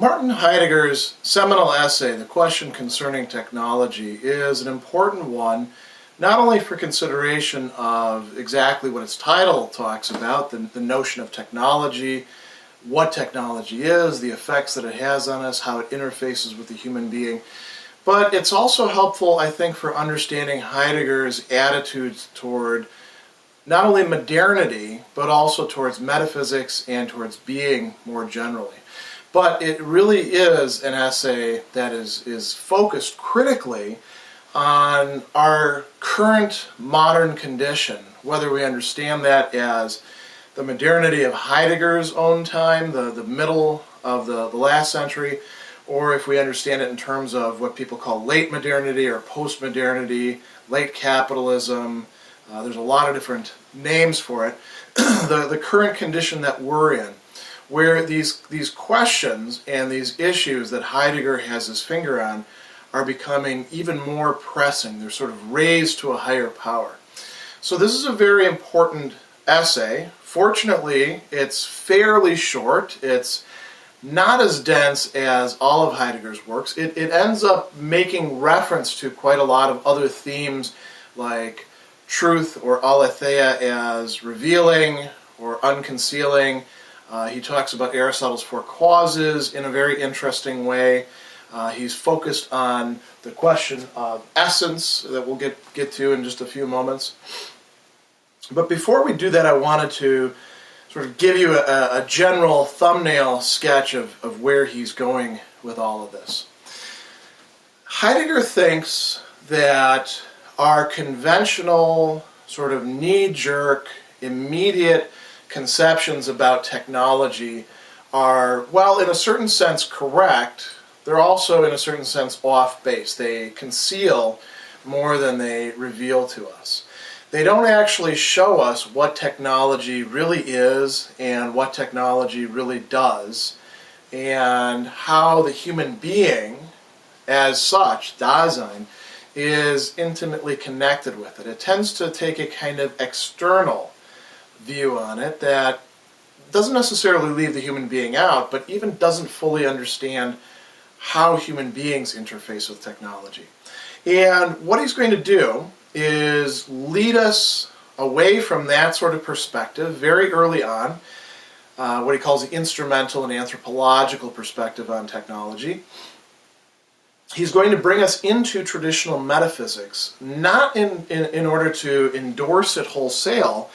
Martin Heidegger's seminal essay, The Question Concerning Technology, is an important one, not only for consideration of exactly what its title talks about, the notion of technology, what technology is, the effects that it has on us, how it interfaces with the human being, but it's also helpful, I think, for understanding Heidegger's attitudes toward not only modernity, but also towards metaphysics and towards being more generally. But it really is an essay that is focused critically on our current modern condition, whether we understand that as the modernity of Heidegger's own time, the middle of the last century, or if we understand it in terms of what people call late modernity or post-modernity, late capitalism. There's a lot of different names for it. The current condition that we're in, where these questions and these issues that Heidegger has his finger on are becoming even more pressing. They're sort of raised to a higher power. So this is a very important essay. Fortunately, it's fairly short. It's not as dense as all of Heidegger's works. It ends up making reference to quite a lot of other themes like truth or aletheia as revealing or unconcealing. He talks about Aristotle's four causes in a very interesting way. He's focused on the question of essence that we'll get to in just a few moments. But before we do that, I wanted to sort of give you a general thumbnail sketch of where he's going with all of this. Heidegger thinks that our conventional, sort of knee-jerk, immediate conceptions about technology are, while in a certain sense correct, they're also in a certain sense off base. They conceal more than they reveal to us. They don't actually show us what technology really is and what technology really does, and how the human being as such, Dasein, is intimately connected with it. It tends to take a kind of external view on it that doesn't necessarily leave the human being out, but even doesn't fully understand how human beings interface with technology. And what he's going to do is lead us away from that sort of perspective very early on, what he calls the instrumental and anthropological perspective on technology. He's going to bring us into traditional metaphysics, not in order to endorse it wholesale,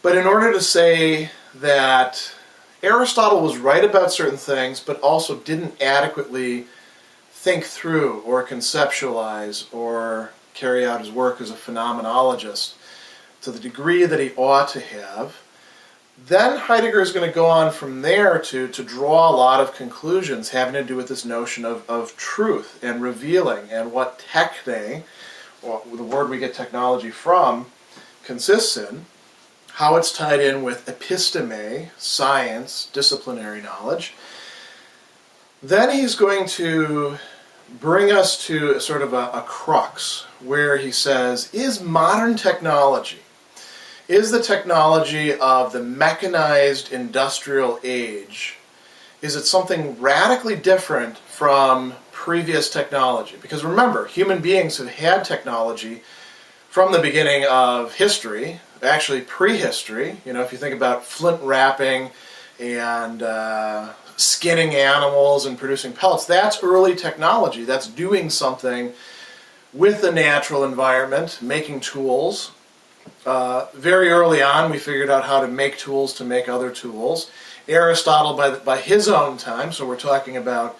but in order to say that Aristotle was right about certain things, but also didn't adequately think through or conceptualize or carry out his work as a phenomenologist to the degree that he ought to have. Then Heidegger is going to go on from there to draw a lot of conclusions having to do with this notion of truth and revealing and what techne, or the word we get technology from, consists in, how it's tied in with episteme, science, disciplinary knowledge. Then he's going to bring us to sort of a crux where he says, is modern technology, is the technology of the mechanized industrial age, is it something radically different from previous technology? Because remember, human beings have had technology from the beginning of history, actually prehistory. You know, if you think about flint wrapping and skinning animals and producing pellets, that's early technology. That's doing something with the natural environment, making tools. Very early on, we figured out how to make tools to make other tools. Aristotle, by his own time, so we're talking about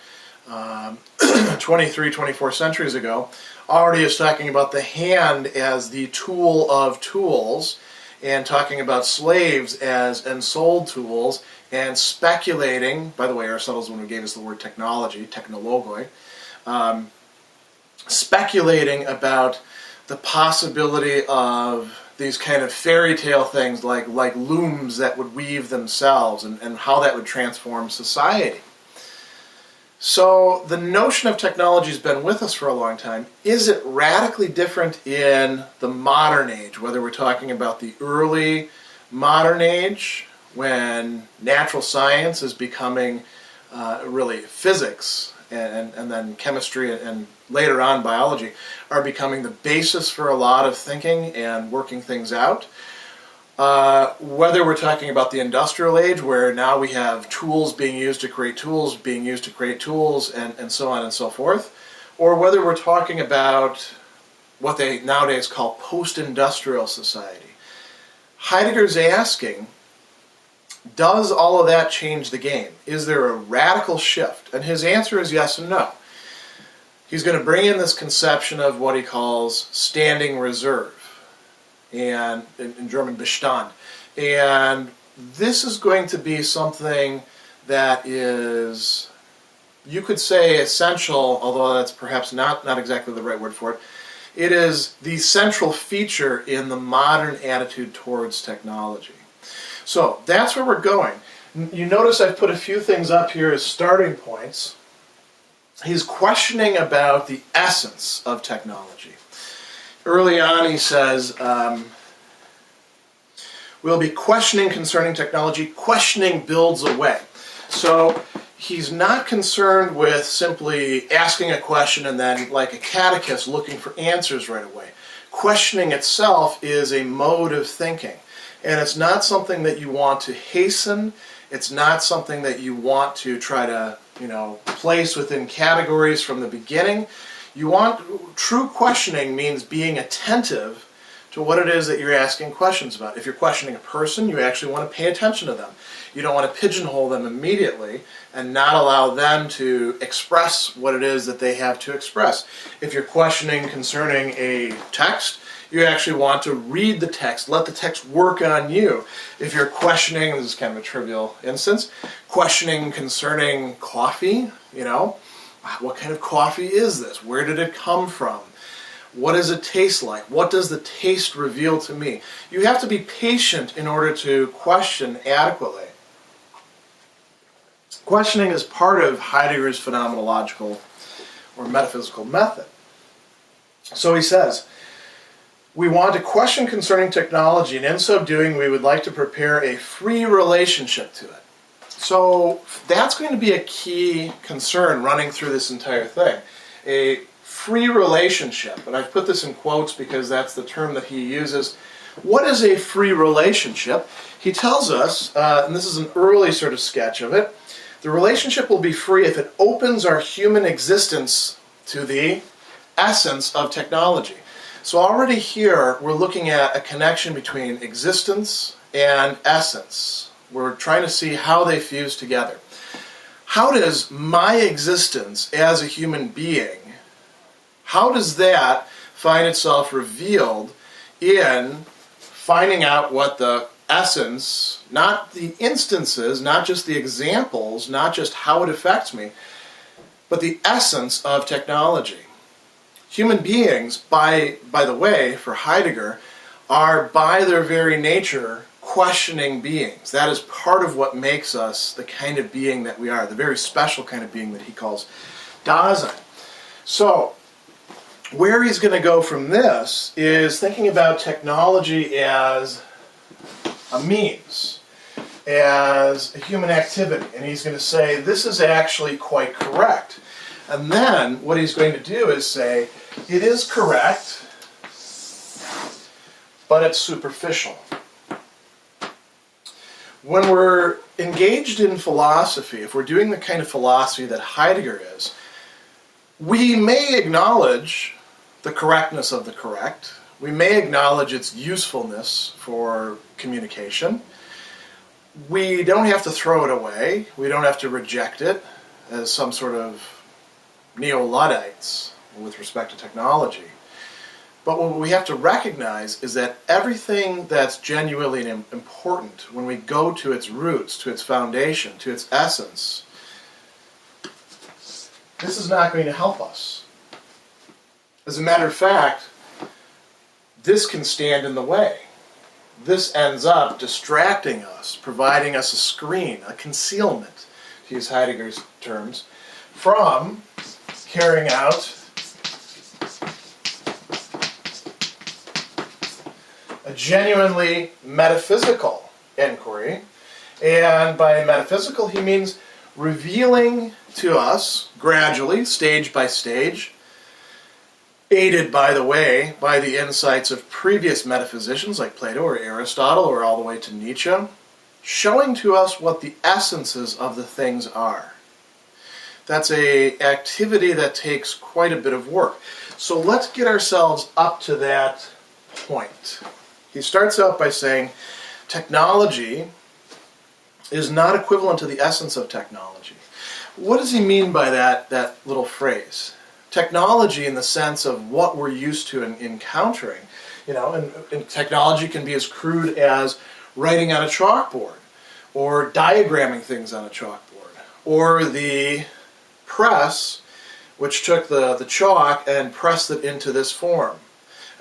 23, 24 centuries ago, already is talking about the hand as the tool of tools, and talking about slaves as ensouled tools, and speculating, by the way, Aristotle's the one who gave us the word technology, technologoi, speculating about the possibility of these kind of fairy tale things like looms that would weave themselves and how that would transform society. So the notion of technology has been with us for a long time. Is it radically different in the modern age, whether we're talking about the early modern age when natural science is becoming really physics and then chemistry and later on biology are becoming the basis for a lot of thinking and working things out. Whether we're talking about the industrial age, where now we have tools being used to create tools, and so on and so forth, or whether we're talking about what they nowadays call post-industrial society. Heidegger's asking, does all of that change the game? Is there a radical shift? And his answer is yes and no. He's going to bring in this conception of what he calls standing reserve, and in German Bestand. And this is going to be something that is, you could say, essential, although that's perhaps not exactly the right word for it. It is the central feature in the modern attitude towards technology. So that's where we're going. You notice I've put a few things up here as starting points. He's questioning about the essence of technology. Early on he says, we'll be questioning concerning technology. Questioning builds a way. So he's not concerned with simply asking a question and then, like a catechist, looking for answers right away. Questioning itself is a mode of thinking. And it's not something that you want to hasten. It's not something that you want to try to, place within categories from the beginning. True questioning means being attentive to what it is that you're asking questions about. If you're questioning a person, you actually want to pay attention to them. You don't want to pigeonhole them immediately and not allow them to express what it is that they have to express. If you're questioning concerning a text, you actually want to read the text, let the text work on you. If you're questioning, this is kind of a trivial instance, questioning concerning coffee, what kind of coffee is this? Where did it come from? What does it taste like? What does the taste reveal to me? You have to be patient in order to question adequately. Questioning is part of Heidegger's phenomenological or metaphysical method. So he says, we want to question concerning technology, and in so doing we would like to prepare a free relationship to it. So that's going to be a key concern running through this entire thing. A free relationship, and I've put this in quotes because that's the term that he uses. What is a free relationship? He tells us, and this is an early sort of sketch of it, the relationship will be free if it opens our human existence to the essence of technology. So already here we're looking at a connection between existence and essence. We're trying to see how they fuse together. How does my existence as a human being, how does that find itself revealed in finding out what the essence, not the instances, not just the examples, not just how it affects me, but the essence of technology? Human beings, by the way, for Heidegger, are by their very nature questioning beings. That is part of what makes us the kind of being that we are, the very special kind of being that he calls Dasein. So, where he's going to go from this is thinking about technology as a means, as a human activity. And he's going to say, this is actually quite correct. And then what he's going to do is say, it is correct, but it's superficial. When we're engaged in philosophy, if we're doing the kind of philosophy that Heidegger is, we may acknowledge the correctness of the correct. We may acknowledge its usefulness for communication. We don't have to throw it away. We don't have to reject it as some sort of neo-Luddites with respect to technology. But what we have to recognize is that everything that's genuinely important, when we go to its roots, to its foundation, to its essence, this is not going to help us. As a matter of fact, this can stand in the way. This ends up distracting us, providing us a screen, a concealment, to use Heidegger's terms, from carrying out a genuinely metaphysical inquiry. And by metaphysical, he means revealing to us gradually, stage by stage, aided, by the way, by the insights of previous metaphysicians like Plato or Aristotle or all the way to Nietzsche, showing to us what the essences of the things are. That's an activity that takes quite a bit of work. So let's get ourselves up to that point. He starts out by saying technology is not equivalent to the essence of technology. What does he mean by that little phrase? Technology in the sense of what we're used to encountering. And technology can be as crude as writing on a chalkboard, or diagramming things on a chalkboard, or the press, which took the chalk and pressed it into this form,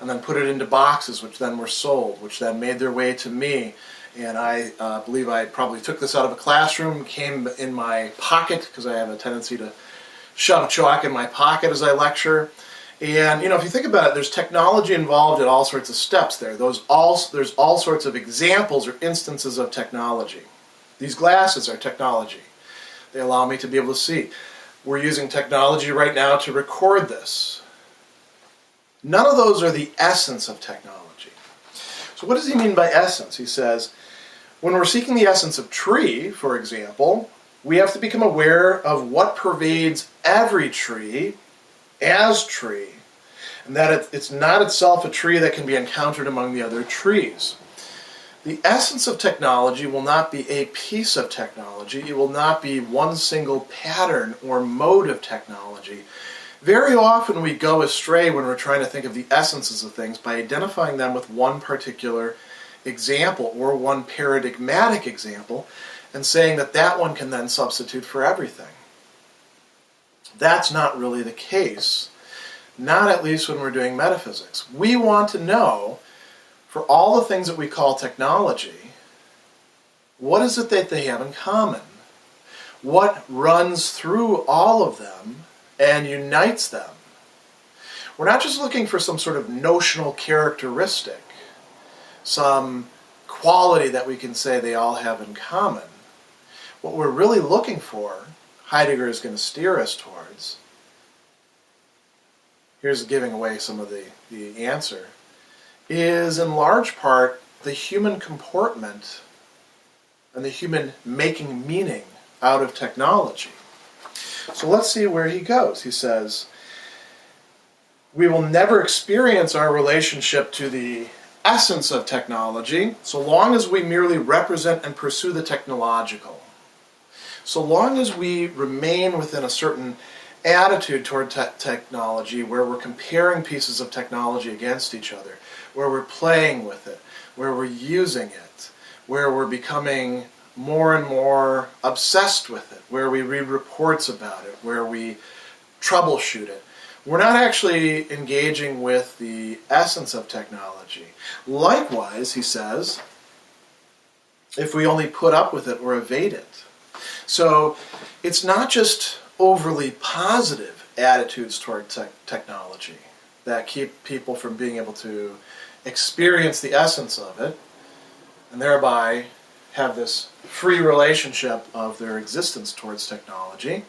and then put it into boxes, which then were sold, which then made their way to me. And I believe I probably took this out of a classroom, came in my pocket, because I have a tendency to shove chalk in my pocket as I lecture. And if you think about it, there's technology involved at all sorts of steps there. There's all sorts of examples or instances of technology. These glasses are technology. They allow me to be able to see. We're using technology right now to record this. None of those are the essence of technology. So what does he mean by essence? He says, when we're seeking the essence of tree, for example, we have to become aware of what pervades every tree as tree, and that it's not itself a tree that can be encountered among the other trees. The essence of technology will not be a piece of technology. It will not be one single pattern or mode of technology. Very often we go astray when we're trying to think of the essences of things by identifying them with one particular example or one paradigmatic example, and saying that one can then substitute for everything. That's not really the case. Not at least when we're doing metaphysics. We want to know, for all the things that we call technology, what is it that they have in common? What runs through all of them and unites them? We're not just looking for some sort of notional characteristic, some quality that we can say they all have in common. What we're really looking for, Heidegger is going to steer us towards, here's giving away some of the answer, is in large part the human comportment and the human making meaning out of technology. So let's see where he goes. He says, we will never experience our relationship to the essence of technology so long as we merely represent and pursue the technological. So long as we remain within a certain attitude toward technology where we're comparing pieces of technology against each other, where we're playing with it, where we're using it, where we're becoming more and more obsessed with it, where we read reports about it, where we troubleshoot it, we're not actually engaging with the essence of technology. Likewise, he says, if we only put up with it or evade it. So it's not just overly positive attitudes toward technology that keep people from being able to experience the essence of it and thereby have this free relationship of their existence towards technology.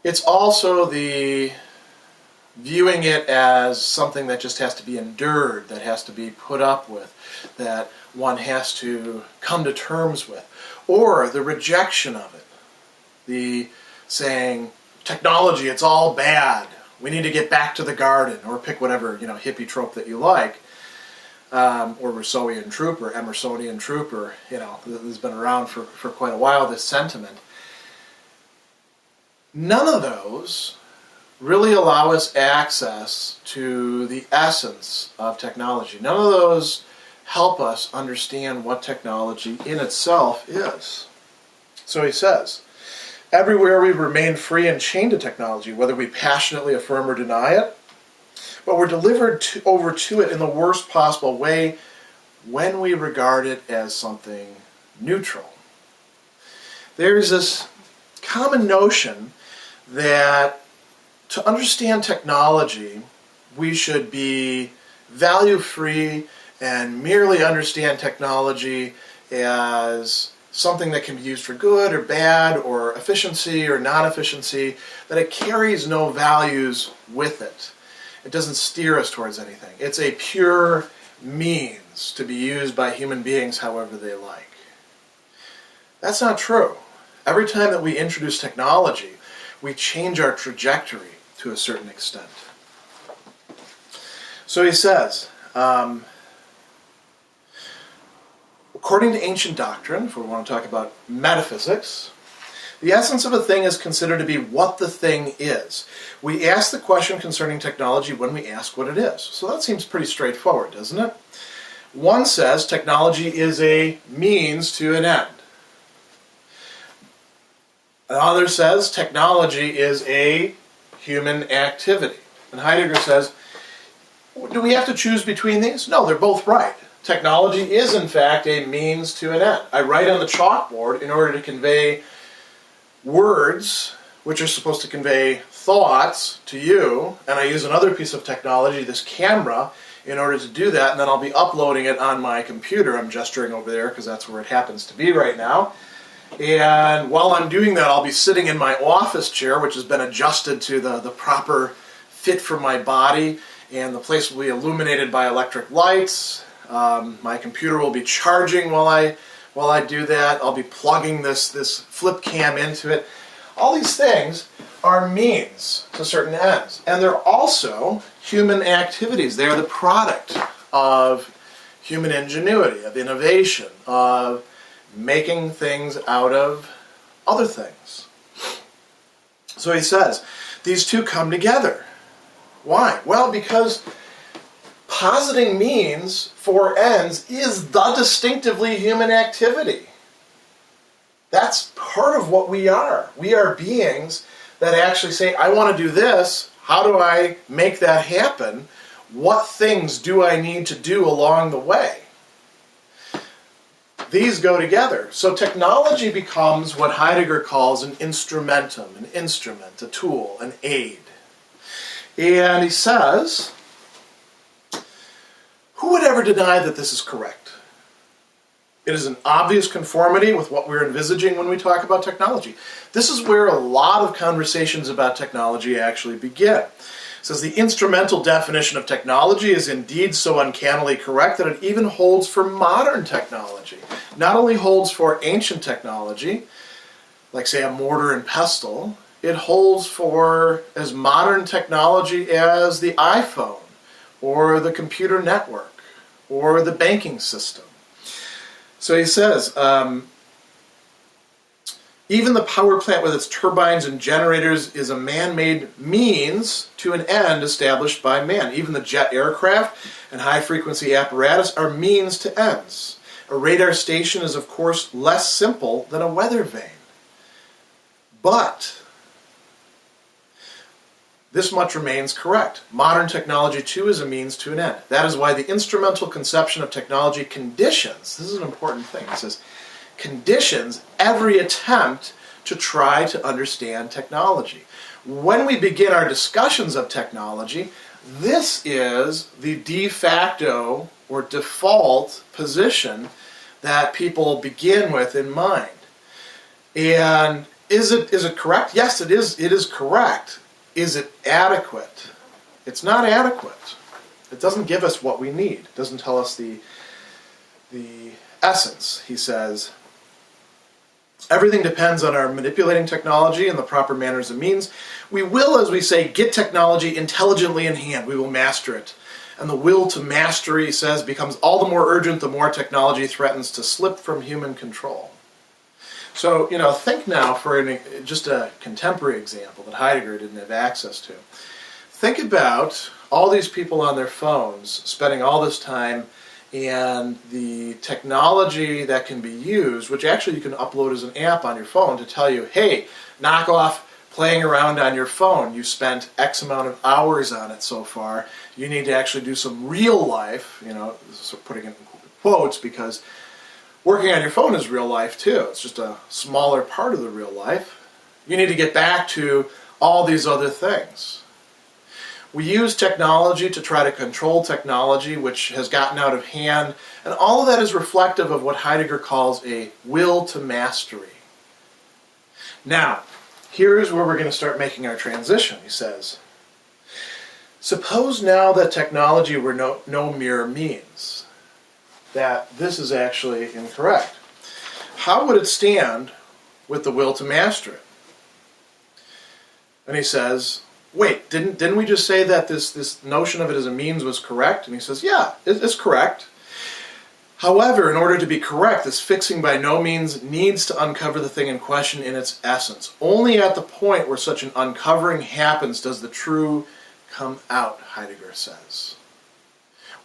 It's also the viewing it as something that just has to be endured, that has to be put up with, that one has to come to terms with, or the rejection of it, the saying, technology, it's all bad, we need to get back to the garden, or pick whatever hippie trope that you like, or Rousseauian trooper, Emersonian trooper, this has been around for quite a while, this sentiment. None of those really allow us access to the essence of technology. None of those help us understand what technology in itself is. So he says, everywhere we remain free and chained to technology, whether we passionately affirm or deny it, but we're delivered over to it in the worst possible way when we regard it as something neutral. There's this common notion that to understand technology, we should be value-free and merely understand technology as something that can be used for good or bad or efficiency or non-efficiency, that it carries no values with it. It doesn't steer us towards anything. It's a pure means to be used by human beings however they like. That's not true. Every time that we introduce technology, we change our trajectory to a certain extent. So he says, according to ancient doctrine, if we want to talk about metaphysics, the essence of a thing is considered to be what the thing is. We ask the question concerning technology when we ask what it is. So that seems pretty straightforward, doesn't it? One says technology is a means to an end. Another says technology is a human activity. And Heidegger says, do we have to choose between these? No, they're both right. Technology is, in fact, a means to an end. I write on the chalkboard in order to convey words, which are supposed to convey thoughts to you, and I use another piece of technology, this camera, in order to do that, and then I'll be uploading it on my computer. I'm gesturing over there because that's where it happens to be right now. And while I'm doing that, I'll be sitting in my office chair, which has been adjusted to the proper fit for my body, and the place will be illuminated by electric lights. My computer will be charging while I do that. I'll be plugging this flip cam into it. All these things are means to certain ends, and they're also human activities. They are the product of human ingenuity, of innovation, of making things out of other things. So he says, these two come together. Why? Well, because positing means for ends is the distinctively human activity. That's part of what we are. We are beings that actually say, I want to do this. How do I make that happen? What things do I need to do along the way? These go together. So technology becomes what Heidegger calls an instrumentum, an instrument, a tool, an aid. And he says, who would ever deny that this is correct? It is an obvious conformity with what we're envisaging when we talk about technology. This is where a lot of conversations about technology actually begin. It says the instrumental definition of technology is indeed so uncannily correct that it even holds for modern technology. Not only holds for ancient technology, like say a mortar and pestle, it holds for as modern technology as the iPhone, or the computer network, or the banking system. So he says, even the power plant with its turbines and generators is a man-made means to an end established by man. Even the jet aircraft and high-frequency apparatus are means to ends. A radar station is, of course, less simple than a weather vane. But this much remains correct. Modern technology, too, is a means to an end. That is why the instrumental conception of technology conditions, this is an important thing, it says, conditions every attempt to try to understand technology. When we begin our discussions of technology, this is the de facto or default position that people begin with in mind. And is it correct? Yes, it is. It is correct. Is it adequate? It's not adequate. It doesn't give us what we need. It doesn't tell us the essence. He says, everything depends on our manipulating technology in the proper manners and means. We will, as we say, get technology intelligently in hand. We will master it. And the will to mastery, he says, becomes all the more urgent the more technology threatens to slip from human control. So, think now for just a contemporary example that Heidegger didn't have access to. Think about all these people on their phones spending all this time, and the technology that can be used, which actually you can upload as an app on your phone to tell you, hey, knock off playing around on your phone. You spent X amount of hours on it so far. You need to actually do some real life, this is putting it in quotes because working on your phone is real life too. It's just a smaller part of the real life. You need to get back to all these other things. We use technology to try to control technology, which has gotten out of hand, and all of that is reflective of what Heidegger calls a will to mastery. Now, here's where we're going to start making our transition. He says, suppose now that technology were no mere means, that this is actually incorrect. How would it stand with the will to master it? And he says, wait, didn't we just say that this notion of it as a means was correct? And he says, yeah, it's correct. However, in order to be correct, this fixing by no means needs to uncover the thing in question in its essence. Only at the point where such an uncovering happens does the true come out, Heidegger says.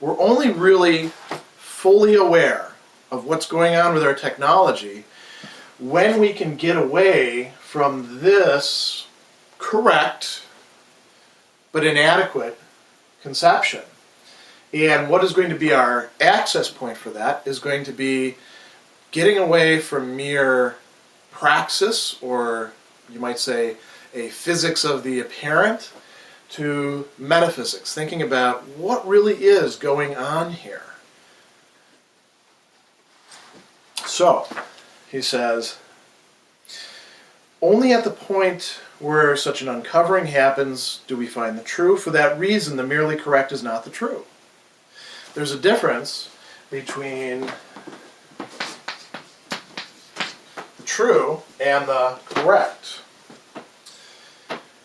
We're only really fully aware of what's going on with our technology when we can get away from this correct but inadequate conception. And what is going to be our access point for that is going to be getting away from mere praxis, or you might say a physics of the apparent, to metaphysics, thinking about what really is going on here. So, he says, only at the point where such an uncovering happens do we find the true. For that reason, the merely correct is not the true. There's a difference between the true and the correct.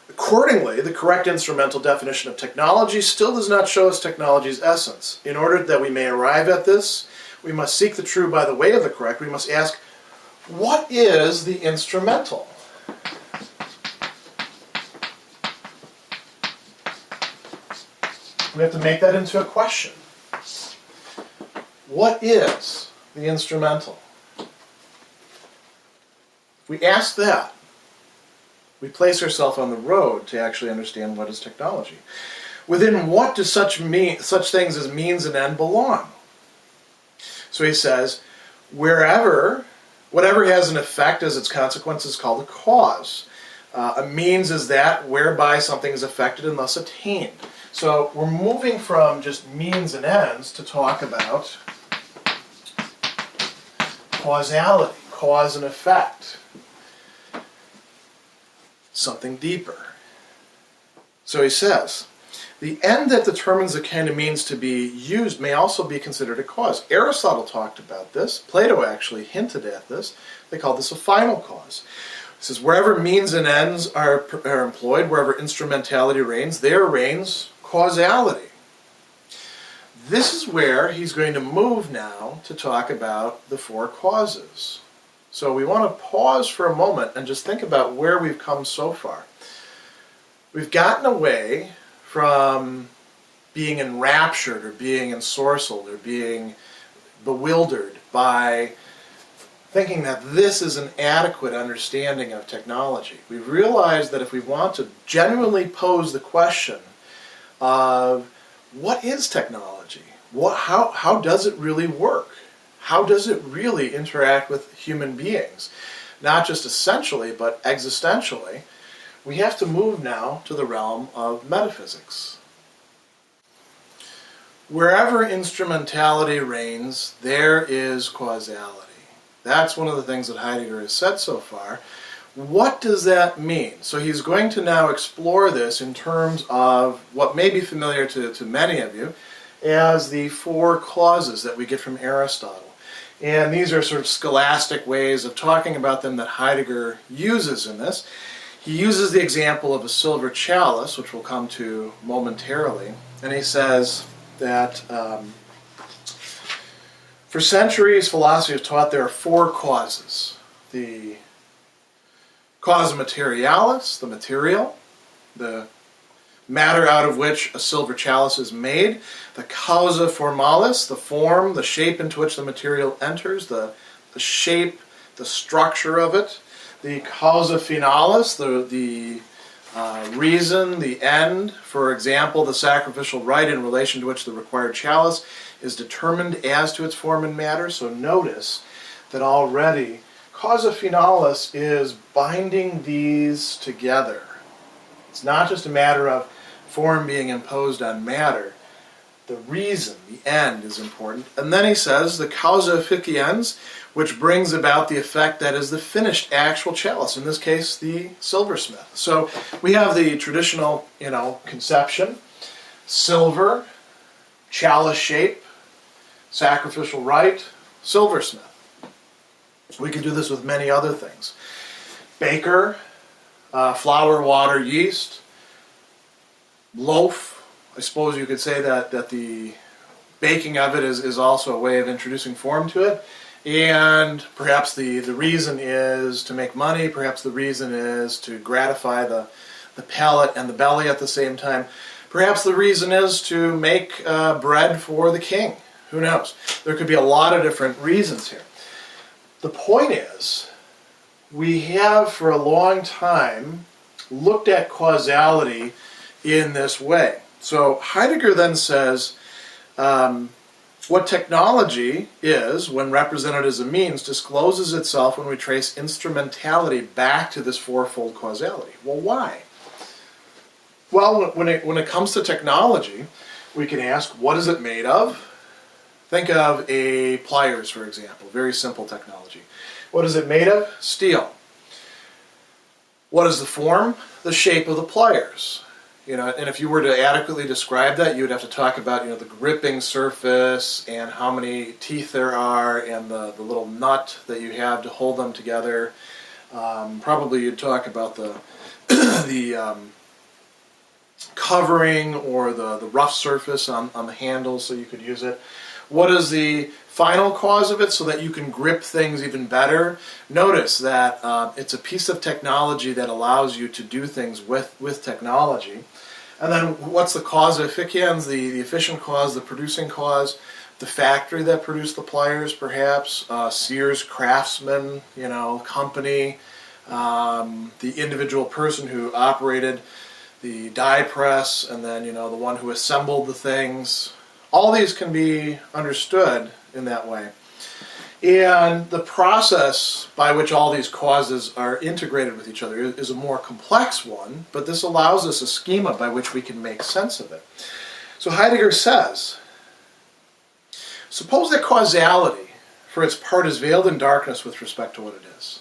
Accordingly, the correct instrumental definition of technology still does not show us technology's essence. In order that we may arrive at this, we must seek the true by the way of the correct. We must ask, what is the instrumental? We have to make that into a question. What is the instrumental? If we ask that, we place ourselves on the road to actually understand what is technology. Within what do such things as means and end belong? So he says, whatever has an effect as its consequence is called a cause. A means is that whereby something is affected and thus attained. So we're moving from just means and ends to talk about causality, cause and effect. Something deeper. So he says, the end that determines the kind of means to be used may also be considered a cause. Aristotle talked about this. Plato actually hinted at this. They called this a final cause. He says, wherever means and ends are employed, wherever instrumentality reigns, there reigns causality. This is where he's going to move now to talk about the four causes. So we want to pause for a moment and just think about where we've come so far. We've gotten away from being enraptured or being ensorcelled or being bewildered by thinking that this is an adequate understanding of technology. We've realized that if we want to genuinely pose the question of what is technology? How does it really work? How does it really interact with human beings? Not just essentially, but existentially. We have to move now to the realm of metaphysics. Wherever instrumentality reigns, there is causality. That's one of the things that Heidegger has said so far. What does that mean? So he's going to now explore this in terms of what may be familiar to many of you as the four clauses that we get from Aristotle. And these are sort of scholastic ways of talking about them that Heidegger uses in this. He uses the example of a silver chalice, which we'll come to momentarily, and he says that for centuries philosophy has taught there are four causes. The causa materialis, the material, the matter out of which a silver chalice is made, the causa formalis, the form, the shape into which the material enters, the shape, the structure of it, the causa finalis, the reason, the end, for example, the sacrificial rite in relation to which the required chalice is determined as to its form and matter. So notice that already causa finalis is binding these together. It's not just a matter of form being imposed on matter, the reason, the end, is important. And then he says the causa efficiens, which brings about the effect that is the finished actual chalice, in this case the silversmith. So we have the traditional, conception, silver, chalice shape, sacrificial rite, silversmith. We could do this with many other things. Baker, flour, water, yeast, loaf. I suppose you could say that the baking of it is also a way of introducing form to it. And perhaps the reason is to make money. Perhaps the reason is to gratify the palate and the belly at the same time. Perhaps the reason is to make bread for the king. Who knows? There could be a lot of different reasons here. The point is, we have for a long time looked at causality in this way. So Heidegger then says, what technology is, when represented as a means, discloses itself when we trace instrumentality back to this fourfold causality. Well, why? Well, when it comes to technology, we can ask, what is it made of? Think of a pliers, for example, very simple technology. What is it made of? Steel. What is the form? The shape of the pliers. And if you were to adequately describe that, you would have to talk about, the gripping surface and how many teeth there are and the little nut that you have to hold them together. Probably you'd talk about the covering or the rough surface on the handles so you could use it. What is the final cause of it so that you can grip things even better? Notice that it's a piece of technology that allows you to do things with technology. And then what's the causa efficiens, the efficient cause, the producing cause? The factory that produced the pliers, perhaps, Sears Craftsman, company, the individual person who operated the die press, and then, the one who assembled the things. All these can be understood in that way. And the process by which all these causes are integrated with each other is a more complex one, but this allows us a schema by which we can make sense of it. So Heidegger says, suppose that causality, for its part, is veiled in darkness with respect to what it is.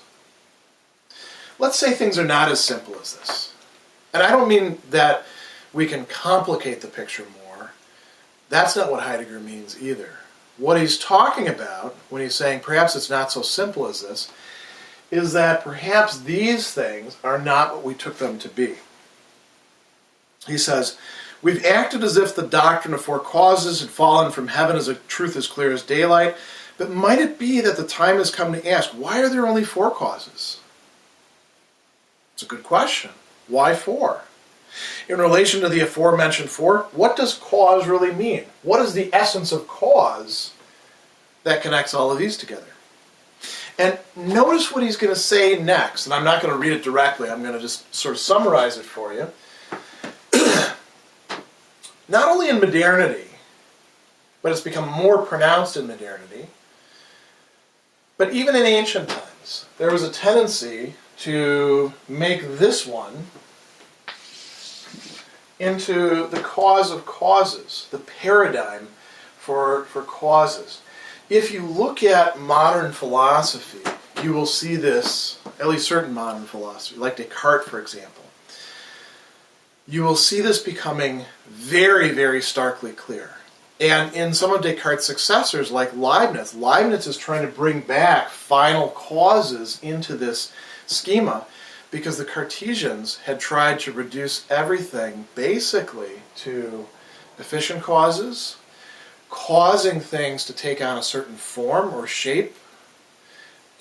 Let's say things are not as simple as this. And I don't mean that we can complicate the picture more. That's not what Heidegger means either. What he's talking about when he's saying perhaps it's not so simple as this is that perhaps these things are not what we took them to be. He says, we've acted as if the doctrine of four causes had fallen from heaven as a truth as clear as daylight, but might it be that the time has come to ask, why are there only four causes? It's a good question. Why four? In relation to the aforementioned four, what does cause really mean? What is the essence of cause that connects all of these together? And notice what he's going to say next, and I'm not going to read it directly, I'm going to just sort of summarize it for you. Not only in modernity, but it's become more pronounced in modernity, but even in ancient times, there was a tendency to make this one into the cause of causes, the paradigm for causes. If you look at modern philosophy, you will see this, at least certain modern philosophy, like Descartes, for example. You will see this becoming very, very starkly clear. And in some of Descartes' successors, like Leibniz, Leibniz is trying to bring back final causes into this schema, because the Cartesians had tried to reduce everything basically to efficient causes, causing things to take on a certain form or shape,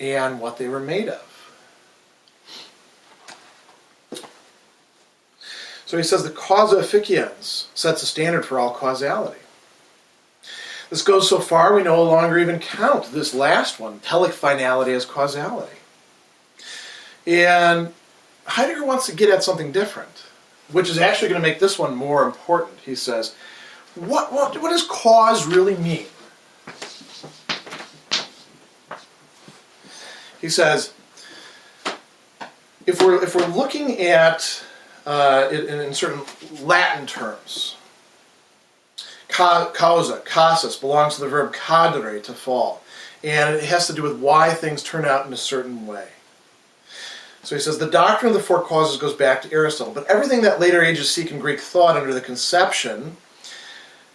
and what they were made of. So he says the causa efficiens sets a standard for all causality. This goes so far we no longer even count this last one, telic finality, as causality. And Heidegger wants to get at something different, which is actually going to make this one more important. He says, what does cause really mean? He says, if we're looking at in certain Latin terms. Causa, casus, belongs to the verb cadere, to fall. And it has to do with why things turn out in a certain way. So he says, the doctrine of the four causes goes back to Aristotle, but everything that later ages seek in Greek thought under the conception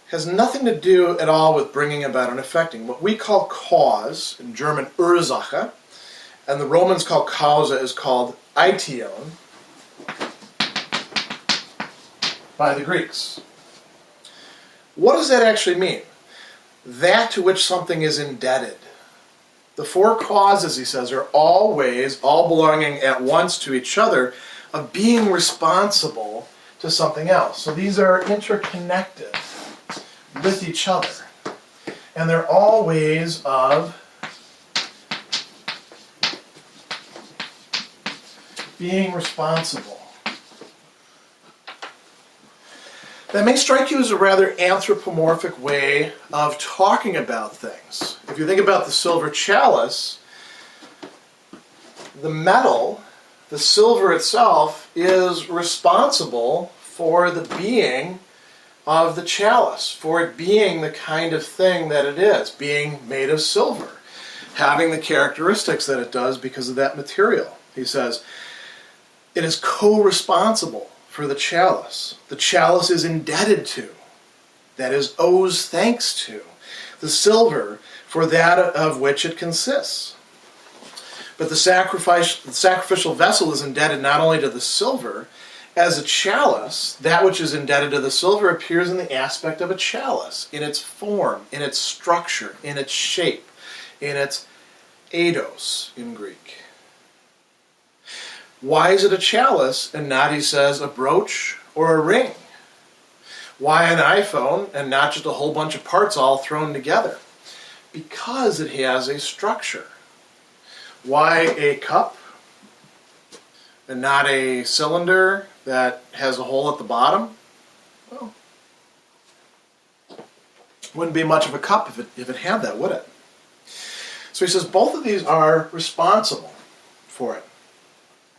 has nothing to do at all with bringing about and affecting. What we call cause, in German Ursache, and the Romans call causa, is called aition by the Greeks. What does that actually mean? That to which something is indebted. The four causes, he says, are all ways, all belonging at once to each other, of being responsible to something else. So these are interconnected with each other. And they're all ways of being responsible. That may strike you as a rather anthropomorphic way of talking about things. If you think about the silver chalice, the metal, the silver itself, is responsible for the being of the chalice, for it being the kind of thing that it is, being made of silver, having the characteristics that it does because of that material. He says, it is co-responsible for the chalice. The chalice is indebted to, that is, owes thanks to, the silver for that of which it consists. But the sacrificial vessel is indebted not only to the silver. As a chalice, that which is indebted to the silver appears in the aspect of a chalice, in its form, in its structure, in its shape, in its eidos in Greek. Why is it a chalice and not, he says, a brooch or a ring? Why an iPhone and not just a whole bunch of parts all thrown together? Because it has a structure. Why a cup and not a cylinder that has a hole at the bottom? Well, wouldn't be much of a cup if it had that, would it? So he says both of these are responsible for it.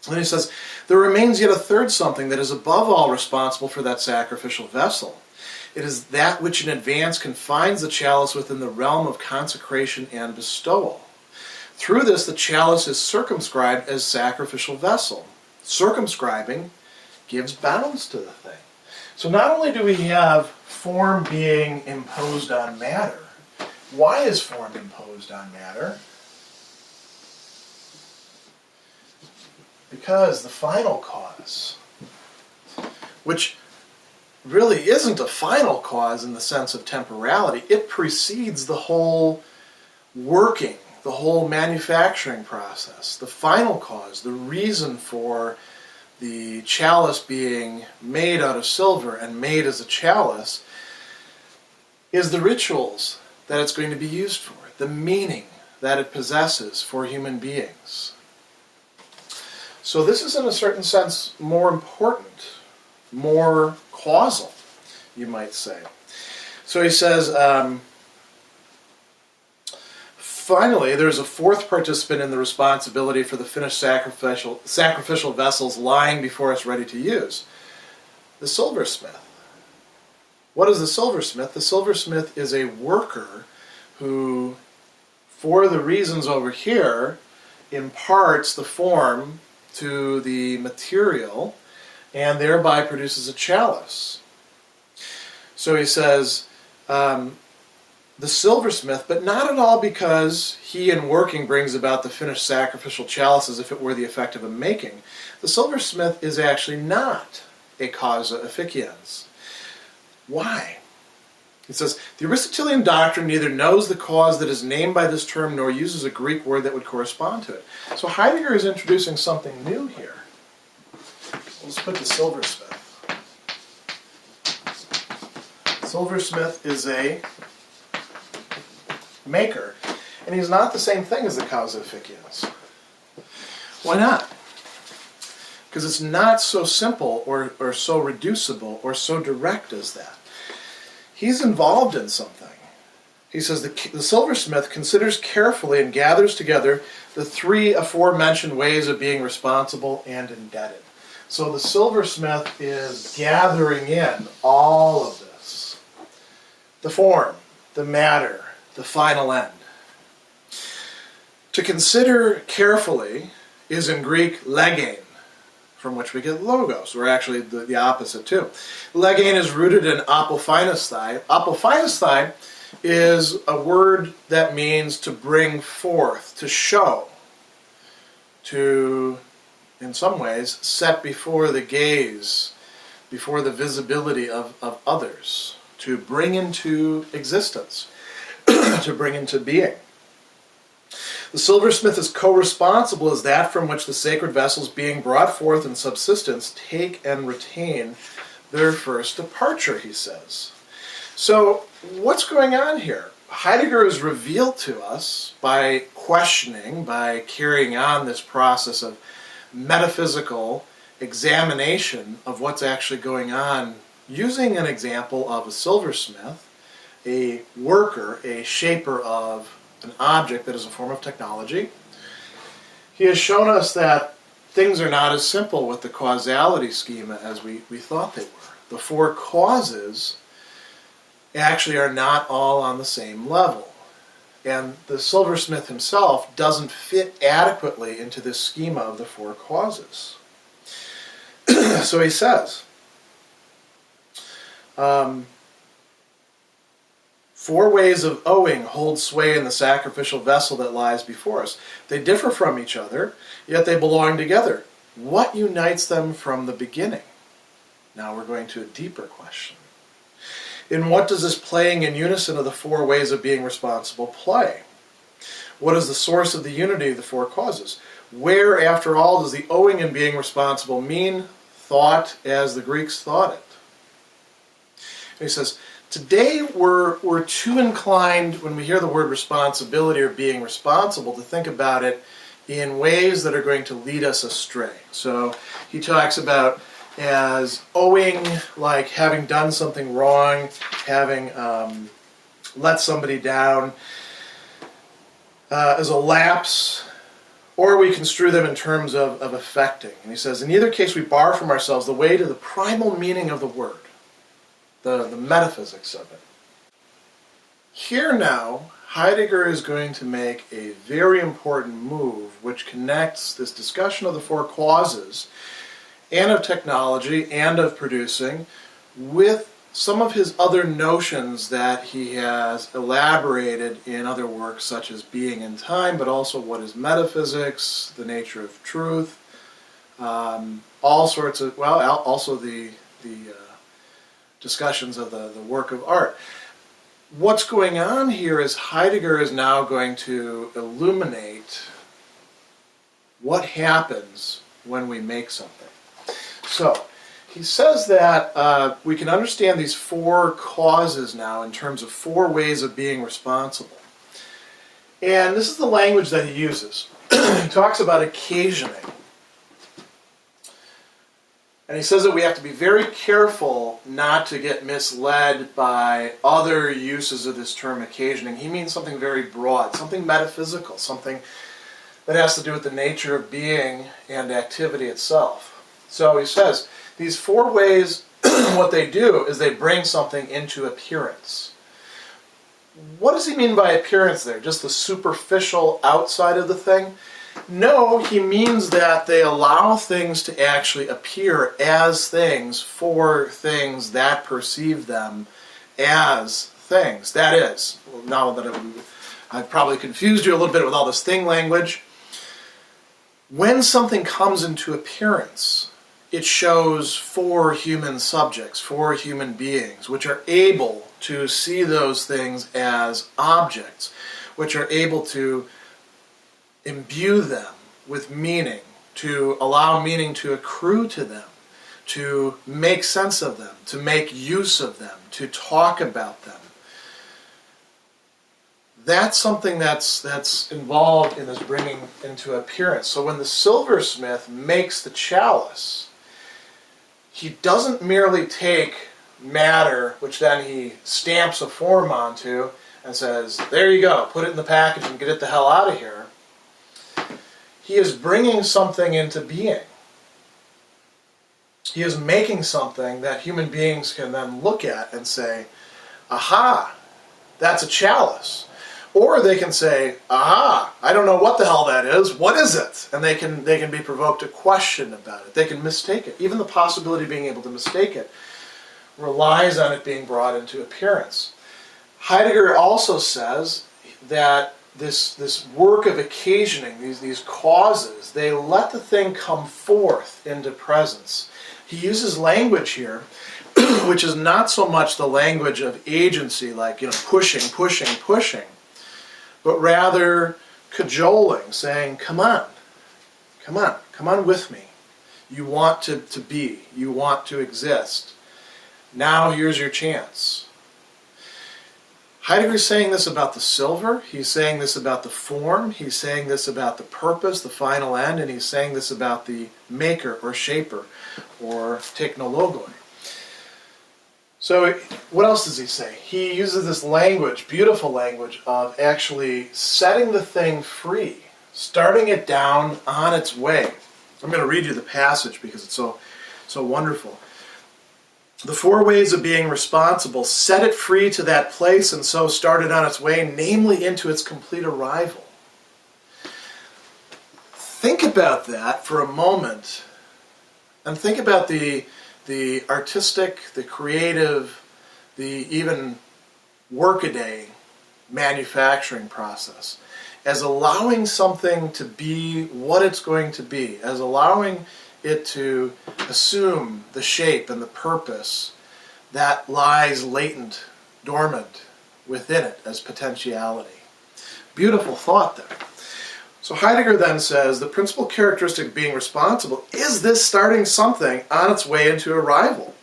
And he says, there remains yet a third something that is above all responsible for that sacrificial vessel. It is that which in advance confines the chalice within the realm of consecration and bestowal. Through this, the chalice is circumscribed as sacrificial vessel. Circumscribing gives bounds to the thing. So not only do we have form being imposed on matter, why is form imposed on matter? Because the final cause, which really isn't a final cause in the sense of temporality, it precedes the whole working, the whole manufacturing process. The final cause, the reason for the chalice being made out of silver and made as a chalice, is the rituals that it's going to be used for, the meaning that it possesses for human beings. So this is, in a certain sense, more important, more causal, you might say. So he says, finally, there's a fourth participant in the responsibility for the finished sacrificial vessels lying before us ready to use, the silversmith. What is the silversmith? The silversmith is a worker who, for the reasons over here, imparts the form to the material and thereby produces a chalice. So he says, the silversmith, but not at all because he in working brings about the finished sacrificial chalice as if it were the effect of a making. The silversmith is actually not a causa efficiens. Why? It says, the Aristotelian doctrine neither knows the cause that is named by this term nor uses a Greek word that would correspond to it. So Heidegger is introducing something new here. Let's put the silversmith. Silversmith is a maker, and he's not the same thing as the causa efficiens. Why not? Because it's not so simple or so reducible or so direct as that. He's involved in something. He says the silversmith considers carefully and gathers together the three aforementioned ways of being responsible and indebted. So the silversmith is gathering in all of this. The form, the matter, the final end. To consider carefully is in Greek legein, from which we get logos, or actually the opposite too. Legein is rooted in apophynesthai. Apophynesthai is a word that means to bring forth, to show, to, in some ways, set before the gaze, before the visibility of others, to bring into existence, to bring into being. The silversmith is co-responsible as that from which the sacred vessels being brought forth in subsistence take and retain their first departure, he says. So, what's going on here? Heidegger is revealed to us by questioning, by carrying on this process of metaphysical examination of what's actually going on, using an example of a silversmith, a worker, a shaper of an object that is a form of technology. He has shown us that things are not as simple with the causality schema as we thought they were. The four causes actually are not all on the same level. And the silversmith himself doesn't fit adequately into this schema of the four causes. So he says, four ways of owing hold sway in the sacrificial vessel that lies before us. They differ from each other, yet they belong together. What unites them from the beginning? Now we're going to a deeper question. In what does this playing in unison of the four ways of being responsible play? What is the source of the unity of the four causes? Where, after all, does the owing and being responsible mean thought as the Greeks thought it? And he says, today we're too inclined, when we hear the word responsibility or being responsible, to think about it in ways that are going to lead us astray. So he talks about as owing, like having done something wrong, having let somebody down, as a lapse, or we construe them in terms of affecting. And he says, in either case we bar from ourselves the way to the primal meaning of the word, the metaphysics of it. Here now, Heidegger is going to make a very important move which connects this discussion of the four causes and of technology and of producing with some of his other notions that he has elaborated in other works such as Being and Time, but also what is metaphysics, the nature of truth, all sorts of, well, also the discussions of the work of art. What's going on here is Heidegger is now going to illuminate what happens when we make something. So, he says that we can understand these four causes now in terms of four ways of being responsible. And this is the language that he uses. He talks about occasioning. And he says that we have to be very careful not to get misled by other uses of this term occasioning. He means something very broad, something metaphysical, something that has to do with the nature of being and activity itself. So he says, these four ways, what they do is they bring something into appearance. What does he mean by appearance there? Just the superficial outside of the thing? No, he means that they allow things to actually appear as things for things that perceive them as things. That is, now that I've probably confused you a little bit with all this thing language, when something comes into appearance, it shows four human subjects, four human beings, which are able to see those things as objects, which are able to imbue them with meaning, to allow meaning to accrue to them, to make sense of them, to make use of them, to talk about them. That's something that's involved in this bringing into appearance. So when the silversmith makes the chalice, he doesn't merely take matter, which then he stamps a form onto and says, there you go, put it in the package and get it the hell out of here. He is bringing something into being. He is making something that human beings can then look at and say, aha, that's a chalice. Or they can say, aha, I don't know what the hell that is. What is it? And they can be provoked to question about it. They can mistake it. Even the possibility of being able to mistake it relies on it being brought into appearance. Heidegger also says that this work of occasioning, these causes, they let the thing come forth into presence. He uses language here, which is not so much the language of agency, like pushing, but rather cajoling, saying, come on with me. You want to be, you want to exist. Now here's your chance. Heidegger's saying this about the silver, he's saying this about the form, he's saying this about the purpose, the final end, and he's saying this about the maker or shaper or technologoi. So what else does he say? He uses this language, beautiful language, of actually setting the thing free, starting it down on its way. I'm going to read you the passage because it's so wonderful. The four ways of being responsible set it free to that place and so start it on its way, namely into its complete arrival. Think about that for a moment and think about the artistic, the creative, the even workaday manufacturing process as allowing something to be what it's going to be, as allowing it to assume the shape and the purpose that lies latent, dormant within it as potentiality. Beautiful thought there. So Heidegger then says the principal characteristic of being responsible is this starting something on its way into arrival.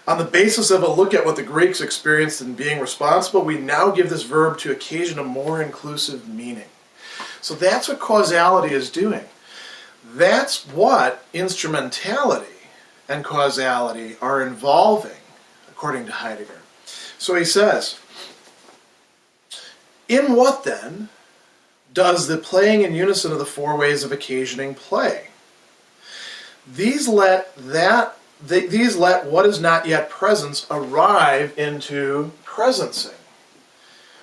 On the basis of a look at what the Greeks experienced in being responsible, we now give this verb to occasion a more inclusive meaning. So that's what causality is doing. That's what instrumentality and causality are involving, according to Heidegger. So he says, in what then does the playing in unison of the four ways of occasioning play? These let what is not yet presence arrive into presencing.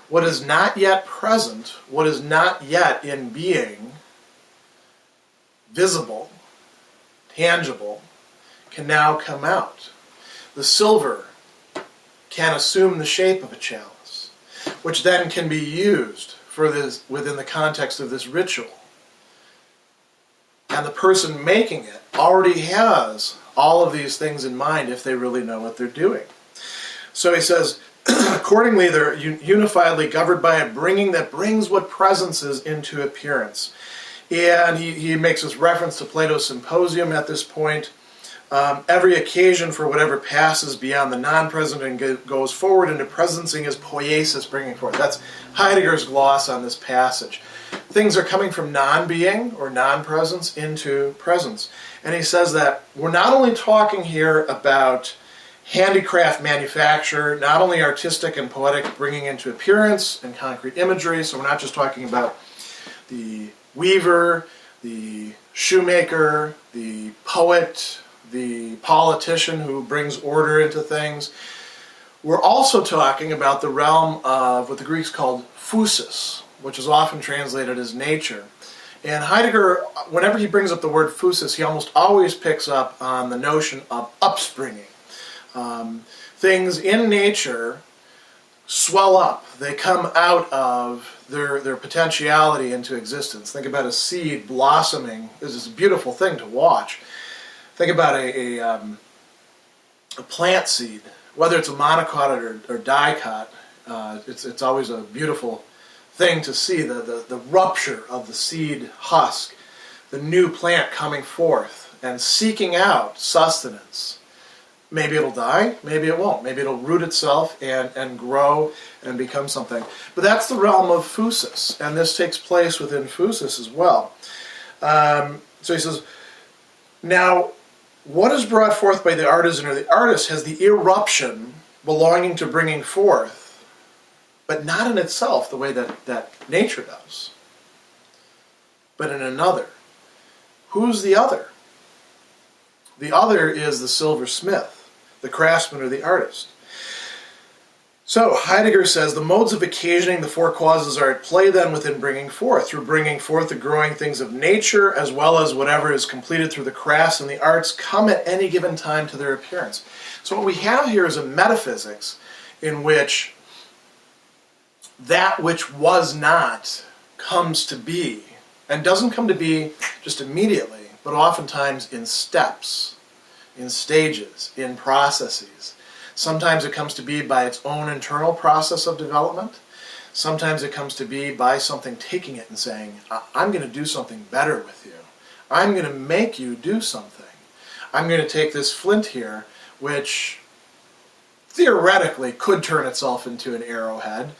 What is not yet present, what is not yet in being, visible, tangible, can now come out. The silver can assume the shape of a chalice, which then can be used for this within the context of this ritual. And the person making it already has all of these things in mind if they really know what they're doing. So he says, accordingly, they're unifiedly governed by a bringing that brings what presence is into appearance. And he makes this reference to Plato's Symposium at this point. Every occasion for whatever passes beyond the non-present and goes forward into presencing is poiesis, bringing forth. That's Heidegger's gloss on this passage. Things are coming from non-being or non-presence into presence. And he says that we're not only talking here about handicraft manufacture, not only artistic and poetic bringing into appearance and concrete imagery, so we're not just talking about the weaver, the shoemaker, the poet, the politician who brings order into things. We're also talking about the realm of what the Greeks called physis, which is often translated as nature. And Heidegger, whenever he brings up the word physis, he almost always picks up on the notion of upspringing. Things in nature swell up. They come out of their potentiality into existence. Think about a seed blossoming. This is a beautiful thing to watch. Think about a plant seed, whether it's a monocot or dicot. It's always a beautiful thing to see, the rupture of the seed husk, the new plant coming forth and seeking out sustenance. Maybe it'll die, maybe it won't. Maybe it'll root itself and grow and become something. But that's the realm of physis, and this takes place within physis as well. So he says, now, what is brought forth by the artisan or the artist has the eruption belonging to bringing forth, but not in itself the way that nature does, but in another. Who's the other? The other is the silversmith, the craftsman or the artist. So Heidegger says the modes of occasioning the four causes are at play then within bringing forth, through bringing forth the growing things of nature, as well as whatever is completed through the crafts and the arts come at any given time to their appearance. So what we have here is a metaphysics in which that which was not comes to be, and doesn't come to be just immediately, but oftentimes in steps, in stages, in processes. Sometimes it comes to be by its own internal process of development. Sometimes it comes to be by something taking it and saying, I'm going to do something better with you. I'm going to make you do something. I'm going to take this flint here, which theoretically could turn itself into an arrowhead,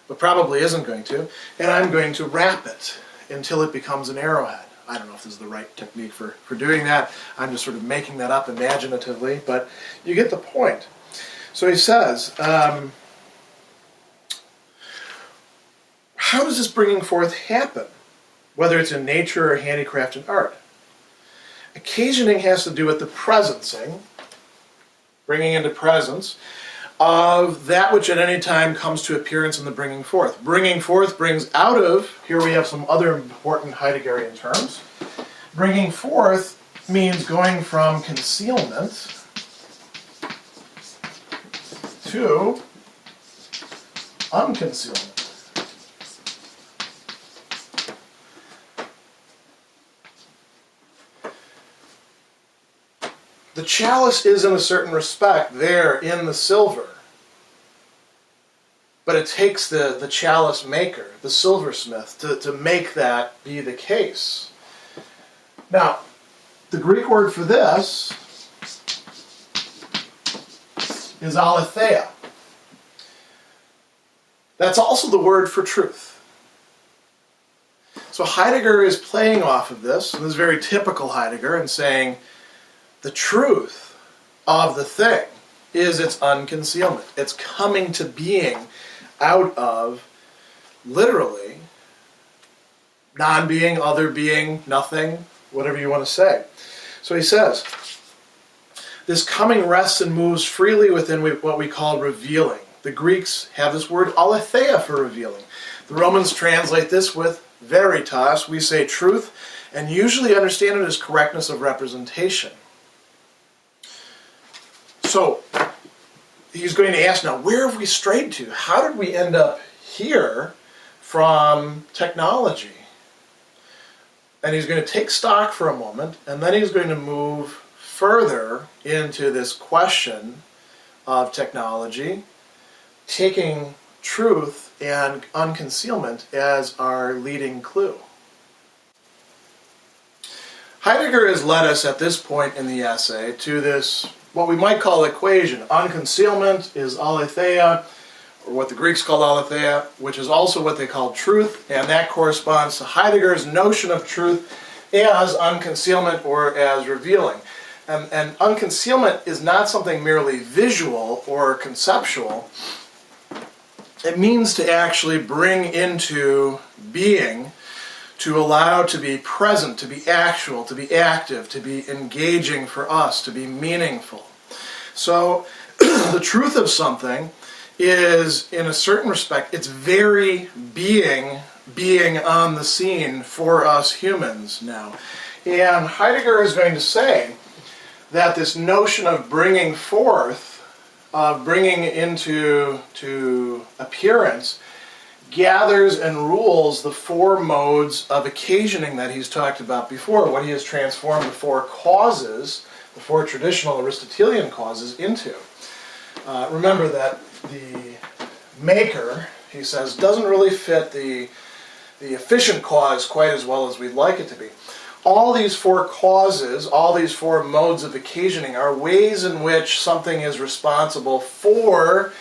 but probably isn't going to, and I'm going to wrap it until it becomes an arrowhead. I don't know if this is the right technique for doing that. I'm just sort of making that up imaginatively, but you get the point. So he says, how does this bringing forth happen, whether it's in nature or handicraft and art? Occasioning has to do with the presencing, bringing into presence, of that which at any time comes to appearance in the bringing forth. Bringing forth brings out of, here we have some other important Heideggerian terms. Bringing forth means going from concealment to unconcealment. The chalice is, in a certain respect, there in the silver. But it takes the chalice maker, the silversmith, to make that be the case. Now, the Greek word for this is Aletheia. That's also the word for truth. So Heidegger is playing off of this, and this is very typical Heidegger, and saying the truth of the thing is its unconcealment. It's coming to being out of, literally, non-being, other being, nothing, whatever you want to say. So he says, this coming rests and moves freely within what we call revealing. The Greeks have this word aletheia for revealing. The Romans translate this with veritas. We say truth, and usually understand it as correctness of representation. So he's going to ask now, where have we strayed to? How did we end up here from technology? And he's going to take stock for a moment, and then he's going to move further into this question of technology, taking truth and unconcealment as our leading clue. Heidegger has led us at this point in the essay to this, what we might call equation. Unconcealment is aletheia, or what the Greeks call aletheia, which is also what they call truth, and that corresponds to Heidegger's notion of truth as unconcealment or as revealing. And unconcealment is not something merely visual or conceptual. It means to actually bring into being, to allow to be present, to be actual, to be active, to be engaging for us, to be meaningful. So the truth of something is, in a certain respect, its very being on the scene for us humans now. And Heidegger is going to say that this notion of bringing forth, bringing into appearance, gathers and rules the four modes of occasioning that he's talked about before, what he has transformed the four causes, the four traditional Aristotelian causes, into. Remember that the maker, he says, doesn't really fit the efficient cause quite as well as we'd like it to be. All these four causes, all these four modes of occasioning are ways in which something is responsible for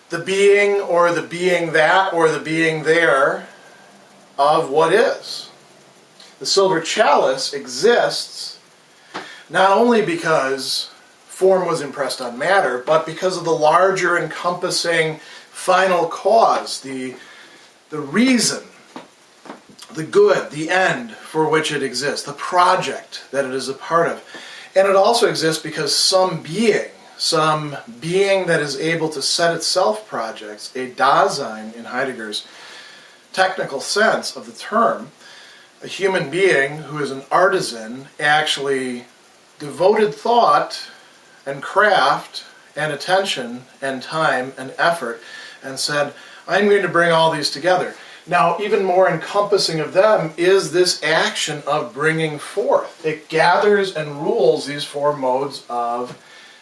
the being or the being that or the being there of what is. The silver chalice exists not only because form was impressed on matter, but because of the larger encompassing final cause, the reason, the good, the end for which it exists, the project that it is a part of. And it also exists because some being that is able to set itself projects, a Dasein in Heidegger's technical sense of the term, a human being who is an artisan actually devoted thought and craft and attention and time and effort and said, I'm going to bring all these together. Now, even more encompassing of them is this action of bringing forth. It gathers and rules these four modes of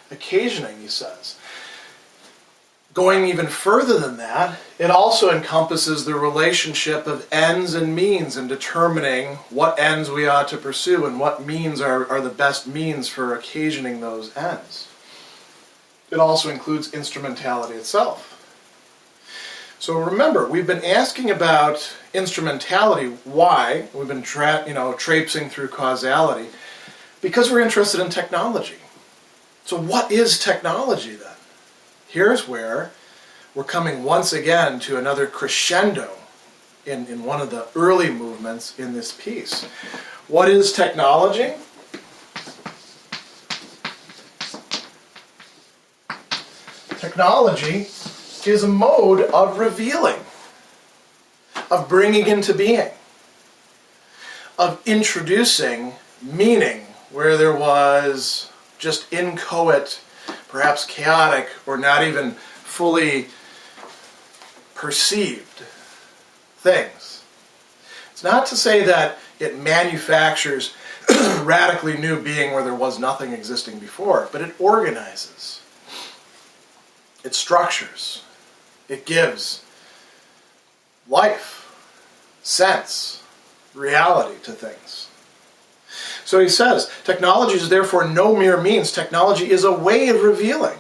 occasioning, he says. Going even further than that, it also encompasses the relationship of ends and means in determining what ends we ought to pursue and what means are the best means for occasioning those ends. It also includes instrumentality itself. So remember, we've been asking about instrumentality. Why? We've been traipsing through causality because we're interested in technology. So what is technology then? Here's where we're coming once again to another crescendo in one of the early movements in this piece. What is technology? Technology is a mode of revealing, of bringing into being, of introducing meaning where there was just inchoate, perhaps chaotic, or not even fully perceived things. It's not to say that it manufactures radically new being where there was nothing existing before, but it organizes, it structures, it gives life, sense, reality to things. So he says, technology is therefore no mere means. Technology is a way of revealing.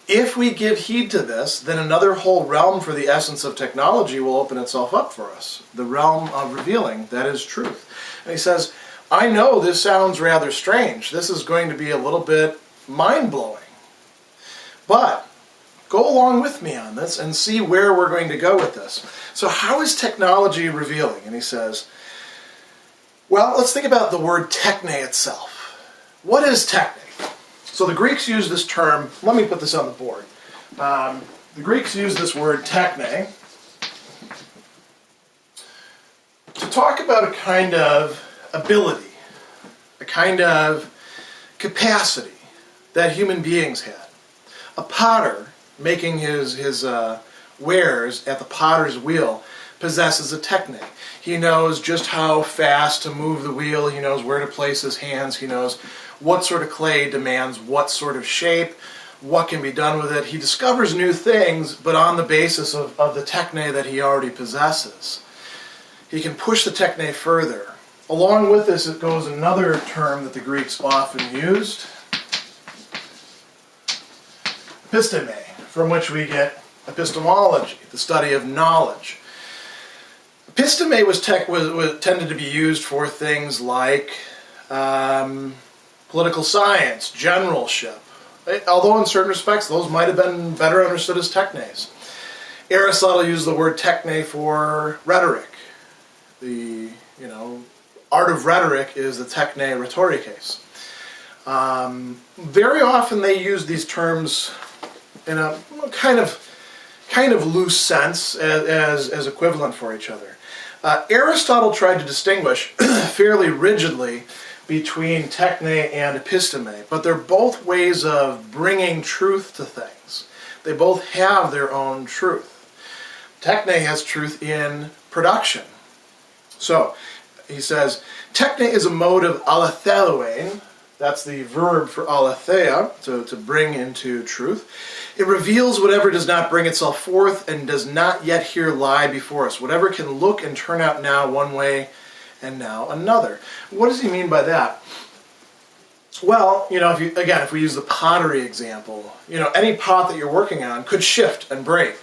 If we give heed to this, then another whole realm for the essence of technology will open itself up for us. The realm of revealing, that is truth. And he says, I know this sounds rather strange. This is going to be a little bit mind-blowing. But go along with me on this and see where we're going to go with this. So how is technology revealing? And he says, well, let's think about the word techne itself. What is techne? So the Greeks use this term, let me put this on the board. The Greeks use this word techne to talk about a kind of ability, a kind of capacity that human beings had. A potter making his wares at the potter's wheel possesses a techne. He knows just how fast to move the wheel. He knows where to place his hands. He knows what sort of clay demands what sort of shape, what can be done with it. He discovers new things, but on the basis of the techne that he already possesses. He can push the techne further. Along with this, it goes another term that the Greeks often used, episteme, from which we get epistemology, the study of knowledge. Episteme was tended to be used for things like political science, generalship, although in certain respects those might have been better understood as technes. Aristotle used the word techne for rhetoric. The art of rhetoric is the techne rhetorikes. Very often they use these terms in a kind of loose sense as equivalent for each other. Aristotle tried to distinguish fairly rigidly between techne and episteme, but they're both ways of bringing truth to things. They both have their own truth. Techne has truth in production. So, he says, techne is a mode of aletheia. That's the verb for aletheia, to bring into truth. It reveals whatever does not bring itself forth and does not yet here lie before us. Whatever can look and turn out now one way and now another. What does he mean by that? Well, if we use the pottery example, any pot that you're working on could shift and break.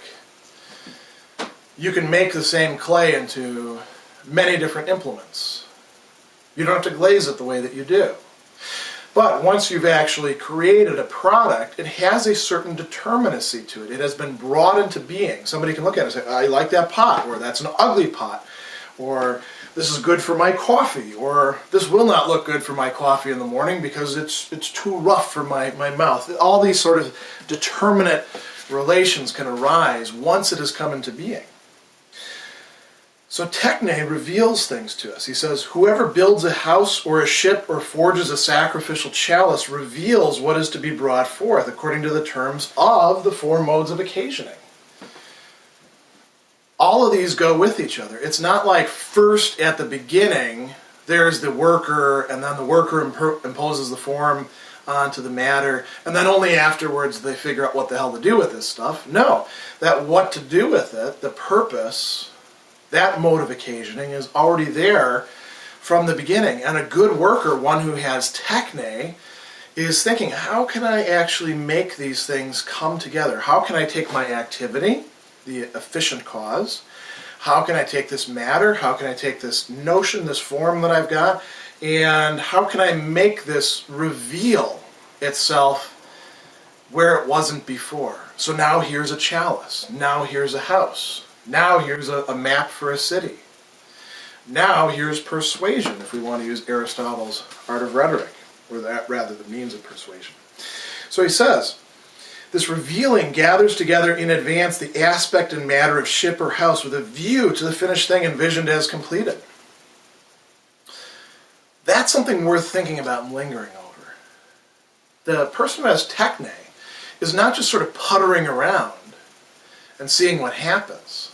You can make the same clay into many different implements. You don't have to glaze it the way that you do. But once you've actually created a product, it has a certain determinacy to it. It has been brought into being. Somebody can look at it and say, I like that pot, or that's an ugly pot, or this is good for my coffee, or this will not look good for my coffee in the morning because it's too rough for my mouth. All these sort of determinate relations can arise once it has come into being. So Techne reveals things to us. He says, whoever builds a house or a ship or forges a sacrificial chalice reveals what is to be brought forth according to the terms of the four modes of occasioning. All of these go with each other. It's not like first at the beginning there's the worker, and then the worker imposes the form onto the matter, and then only afterwards they figure out what the hell to do with this stuff. No, that what to do with it, the purpose, that mode of occasioning is already there from the beginning. And a good worker, one who has Techne, is thinking, how can I actually make these things come together? How can I take my activity, the efficient cause, how can I take this matter, how can I take this notion, this form that I've got, and how can I make this reveal itself where it wasn't before? So now here's a chalice, now here's a house, now here's a map for a city. Now here's persuasion, if we want to use Aristotle's Art of Rhetoric, or that rather the means of persuasion. So he says, this revealing gathers together in advance the aspect and matter of ship or house with a view to the finished thing envisioned as completed. That's something worth thinking about and lingering over. The person who has Techne is not just sort of puttering around and seeing what happens.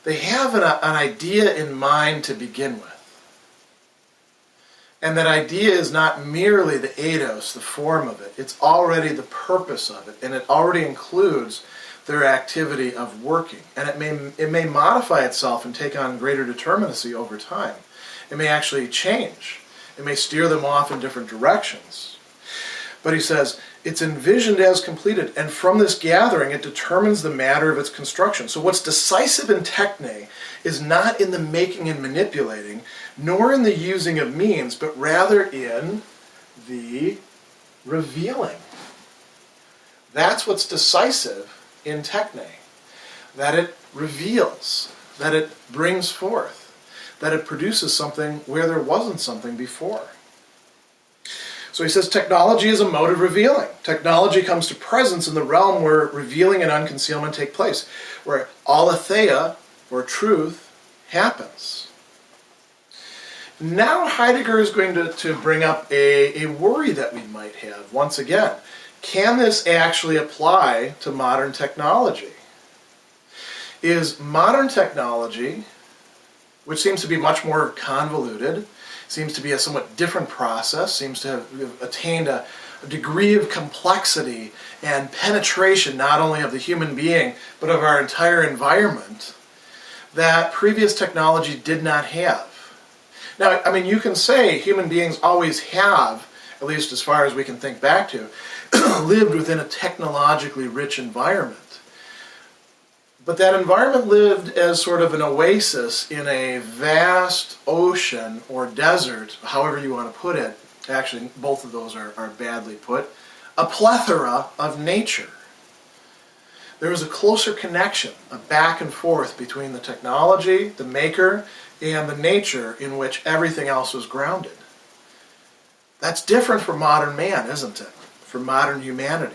They have an idea in mind to begin with. And that idea is not merely the eidos, the form of it. It's already the purpose of it, and it already includes their activity of working. And it may modify itself and take on greater determinacy over time. It may actually change. It may steer them off in different directions. But he says, it's envisioned as completed, and from this gathering it determines the matter of its construction. So what's decisive in Techne is not in the making and manipulating, nor in the using of means, but rather in the revealing. That's what's decisive in Techne, that it reveals, that it brings forth, that it produces something where there wasn't something before. So he says technology is a mode of revealing. Technology comes to presence in the realm where revealing and unconcealment take place, where aletheia, or truth, happens. Now Heidegger is going to bring up a worry that we might have once again. Can this actually apply to modern technology? Is modern technology, which seems to be much more convoluted, seems to be a somewhat different process, seems to have attained a degree of complexity and penetration not only of the human being but of our entire environment that previous technology did not have. Now, I mean, you can say human beings always have, at least as far as we can think back to, lived within a technologically rich environment. But that environment lived as sort of an oasis in a vast ocean or desert, however you want to put it. Actually, both of those are badly put. A plethora of nature. There was a closer connection, a back and forth between the technology, the maker, and the nature in which everything else was grounded. That's different for modern man, isn't it? For modern humanity.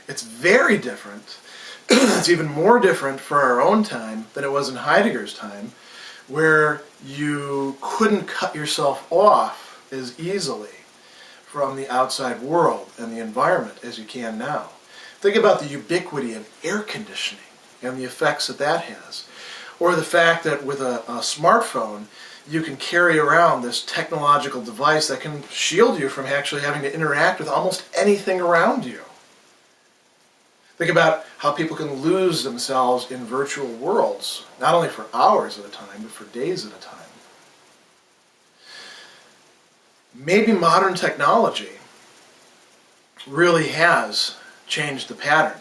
It's very different. It's even more different for our own time than it was in Heidegger's time, where you couldn't cut yourself off as easily from the outside world and the environment as you can now. Think about the ubiquity of air conditioning and the effects that that has. Or the fact that with a smartphone, you can carry around this technological device that can shield you from actually having to interact with almost anything around you. Think about how people can lose themselves in virtual worlds, not only for hours at a time, but for days at a time. Maybe modern technology really has changed the pattern.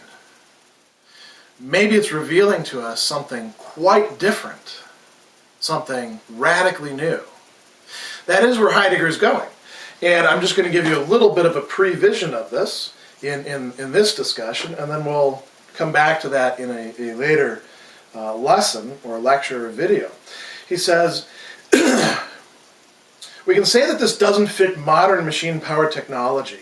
Maybe it's revealing to us something quite different, something radically new. That is where Heidegger is going. And I'm just going to give you a little bit of a prevision of this in this discussion, and then we'll come back to that in a later lesson or lecture or video. He says, we can say that this doesn't fit modern machine-powered technology.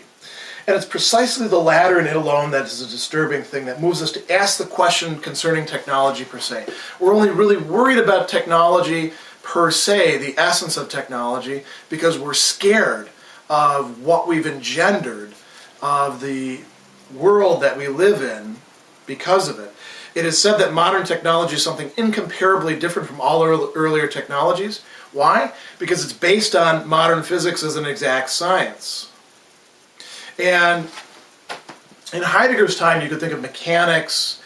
And it's precisely the latter and it alone that is a disturbing thing that moves us to ask the question concerning technology per se. We're only really worried about technology per se, the essence of technology, because we're scared of what we've engendered, of the world that we live in because of it. It is said that modern technology is something incomparably different from all earlier technologies. Why? Because it's based on modern physics as an exact science. And in Heidegger's time, you could think of mechanics.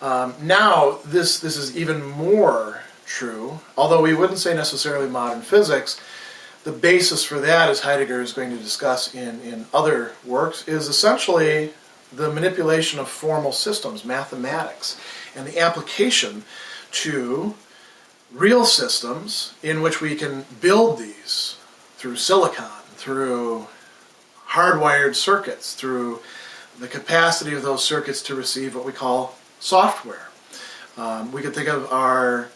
Now, this is even more true, although we wouldn't say necessarily modern physics. The basis for that, as Heidegger is going to discuss in other works, is essentially the manipulation of formal systems, mathematics, and the application to real systems in which we can build these through silicon, through hardwired circuits, through the capacity of those circuits to receive what we call software. We could think of our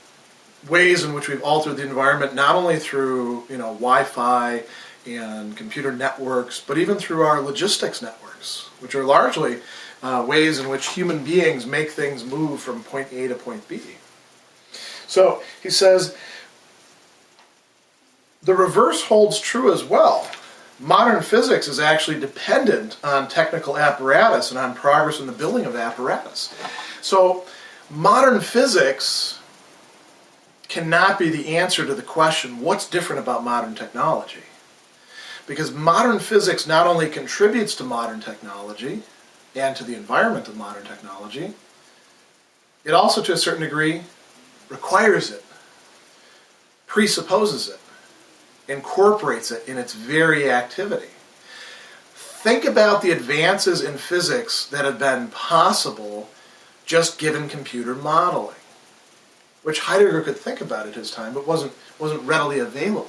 ways in which we've altered the environment not only through Wi-Fi and computer networks, but even through our logistics networks, which are largely ways in which human beings make things move from point A to point B. So he says, the reverse holds true as well. Modern physics is actually dependent on technical apparatus and on progress in the building of apparatus. So modern physics cannot be the answer to the question, what's different about modern technology? Because modern physics not only contributes to modern technology and to the environment of modern technology, it also, to a certain degree, requires it, presupposes it, incorporates it in its very activity. Think about the advances in physics that have been possible just given computer modeling, which Heidegger could think about at his time, but wasn't readily available.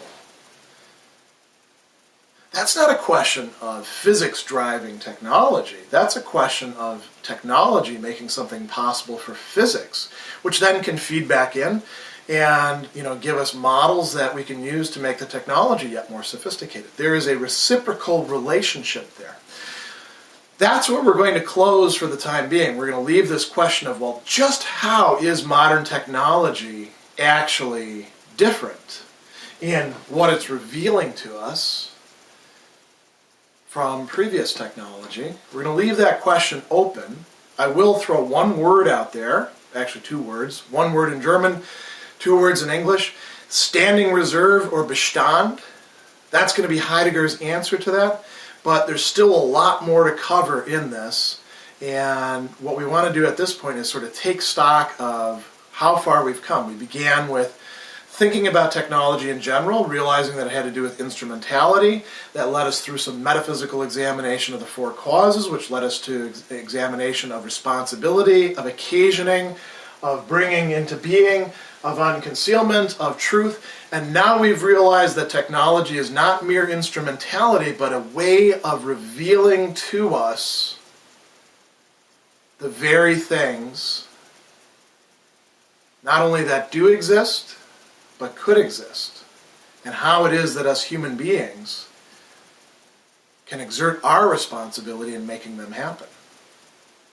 That's not a question of physics driving technology. That's a question of technology making something possible for physics, which then can feed back in and give us models that we can use to make the technology yet more sophisticated. There is a reciprocal relationship there. That's what we're going to close for the time being. We're going to leave this question of, well, just how is modern technology actually different in what it's revealing to us from previous technology? We're going to leave that question open. I will throw one word out there, actually two words, one word in German, two words in English, standing reserve or Bestand. That's going to be Heidegger's answer to that, but there's still a lot more to cover in this, and what we want to do at this point is sort of take stock of how far we've come. We began with thinking about technology in general, realizing that it had to do with instrumentality. That led us through some metaphysical examination of the four causes, which led us to examination of responsibility, of occasioning, of bringing into being, of unconcealment, of truth. And now we've realized that technology is not mere instrumentality, but a way of revealing to us the very things, not only that do exist, but could exist, and how it is that us human beings can exert our responsibility in making them happen.